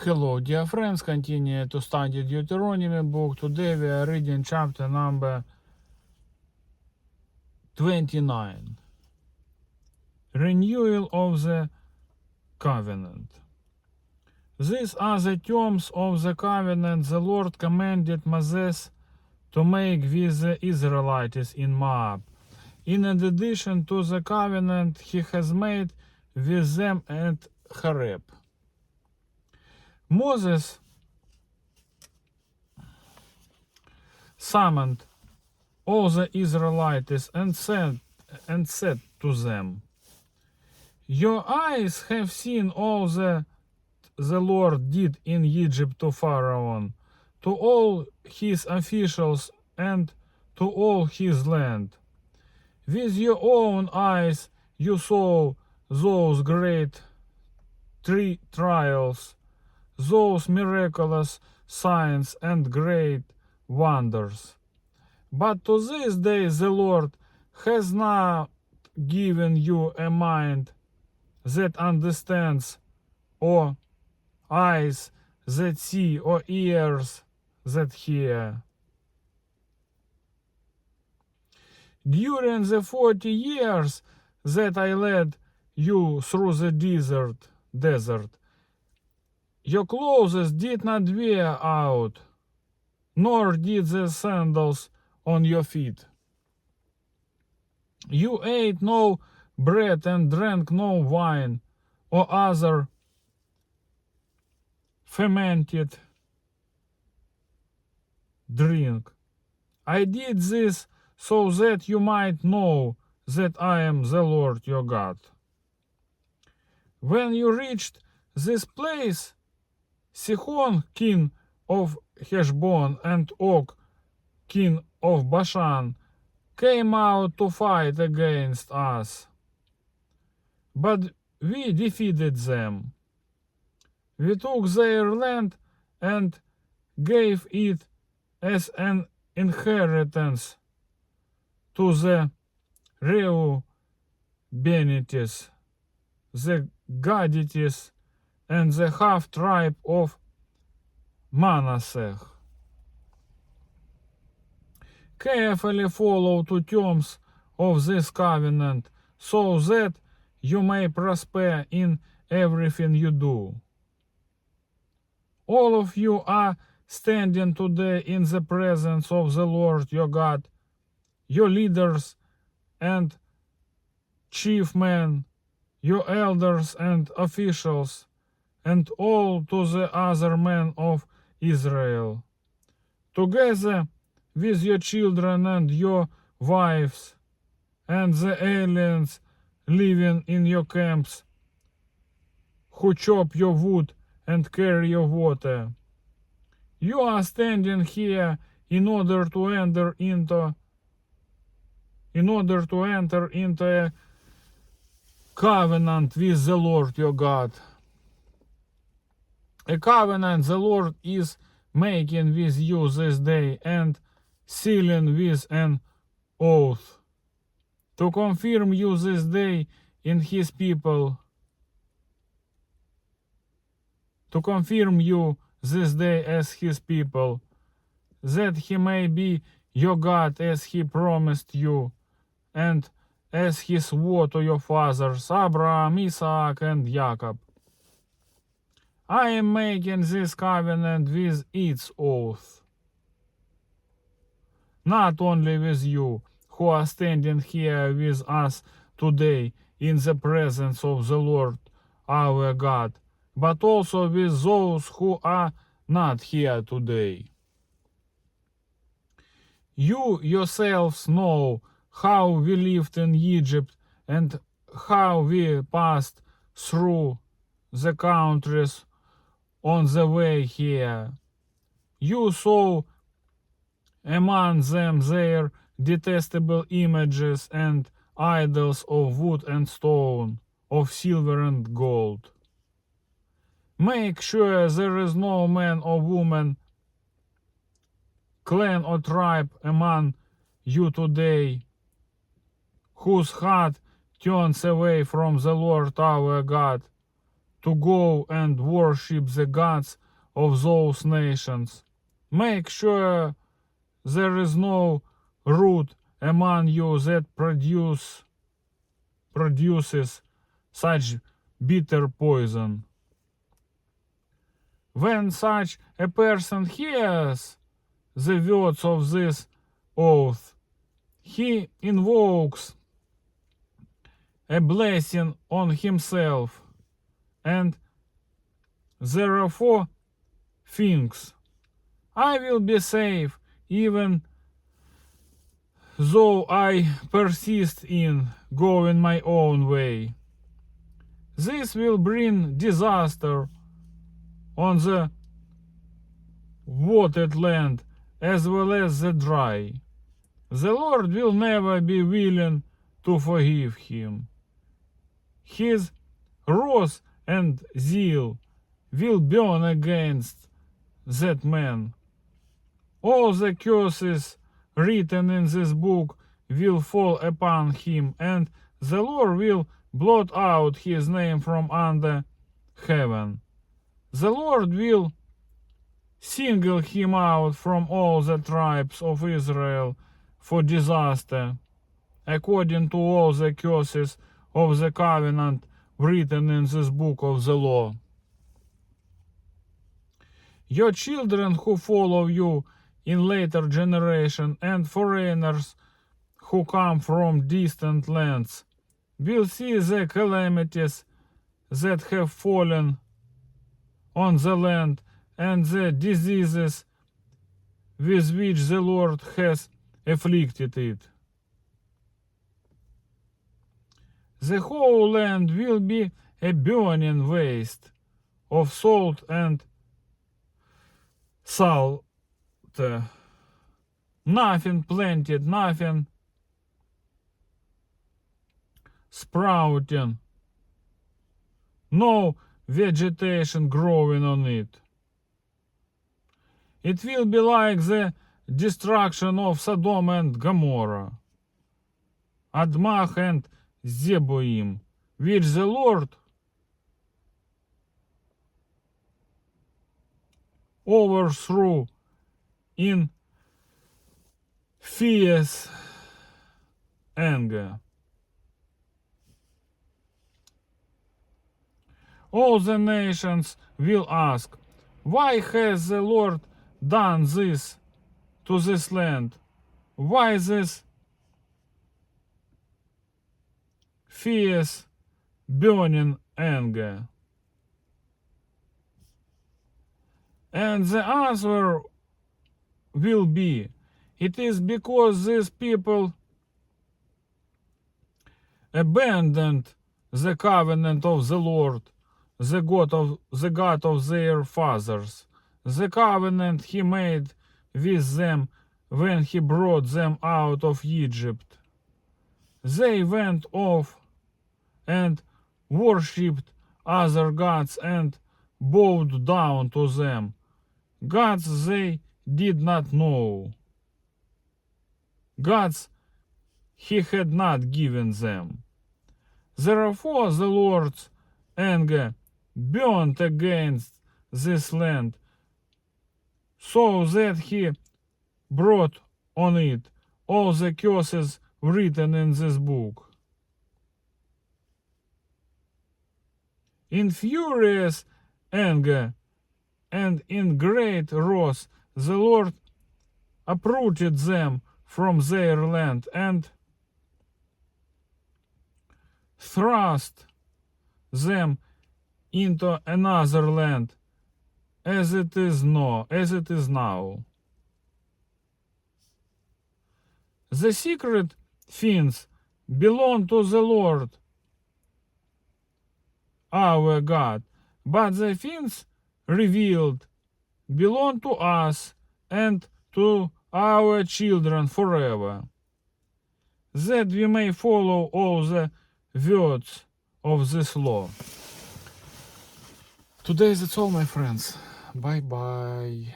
Hello, dear friends. Continue to study Deuteronomy book. Today we are reading chapter number 29. Renewal of the covenant. These are the terms of the covenant the Lord commanded Moses to make with the Israelites in Moab, in addition to the covenant he has made with them at Horeb. Moses summoned all the Israelites and said to them, "Your eyes have seen all that the Lord did in Egypt to Pharaoh, to all his officials, and to all his land. With your own eyes you saw those great trials, those miraculous signs and great wonders. But to this day the Lord has not given you a mind that understands, or eyes that see, or ears that hear. During the 40 years that I led you through the desert, your clothes did not wear out, nor did the sandals on your feet. You ate no bread and drank no wine or other fermented drink. I did this so that you might know that I am the Lord your God. When you reached this place, Sihon, king of Heshbon, and Og, king of Bashan, came out to fight against us. But we defeated them. We took their land and gave it as an inheritance to the Reubenites, the Gadites, and the half-tribe of Manasseh. Carefully follow the terms of this covenant, so that you may prosper in everything you do. All of you are standing today in the presence of the Lord your God, your leaders and chief men, your elders and officials, and all to the other men of Israel, together with your children and your wives, and the aliens living in your camps, who chop your wood and carry your water. You are standing here in order to enter into a covenant with the Lord your God. A covenant the Lord is making with you this day and sealing with an oath, to confirm you this day in his people, to confirm you this day as his people, that he may be your God as he promised you, and as he swore to your fathers, Abraham, Isaac, and Jacob. I am making this covenant with its oath, not only with you, who are standing here with us today in the presence of the Lord our God, but also with those who are not here today. You yourselves know how we lived in Egypt and how we passed through the countries on the way here. You saw among them their detestable images and idols of wood and stone, of silver and gold. Make sure there is no man or woman, clan or tribe among you today whose heart turns away from the Lord our God, to go and worship the gods of those nations. Make sure there is no root among you that produces such bitter poison. When such a person hears the words of this oath, he invokes a blessing on himself and therefore thinks, I will be safe even though I persist in going my own way. This will bring disaster on the watered land as well as the dry. The Lord will never be willing to forgive him. His wrath and zeal will burn against that man. All the curses written in this book will fall upon him, and the Lord will blot out his name from under heaven. The Lord will single him out from all the tribes of Israel for disaster, according to all the curses of the covenant written in this book of the law. Your children who follow you in later generation and foreigners who come from distant lands will see the calamities that have fallen on the land and the diseases with which the Lord has afflicted it. The whole land will be a burning waste of salt and salt. Nothing planted, nothing sprouting, no vegetation growing on it. It will be like the destruction of Sodom and Gomorrah, Admah and Zeboim, which the Lord overthrew in fierce anger. All the nations will ask, why has the Lord done this to this land? Why this fierce burning anger? And the answer will be, it is because these people abandoned the covenant of the Lord, the God of their fathers, the covenant he made with them when he brought them out of Egypt. They went off and worshipped other gods and bowed down to them, gods they did not know, gods he had not given them. Therefore the Lord's anger burned against this land, so that he brought on it all the curses written in this book. In furious anger and in great wrath, the Lord uprooted them from their land and thrust them into another land, as it is now. The secret things belong to the Lord our God, but the things revealed belong to us and to our children forever, that we may follow all the words of this law. Today that's all, my friends. Bye bye.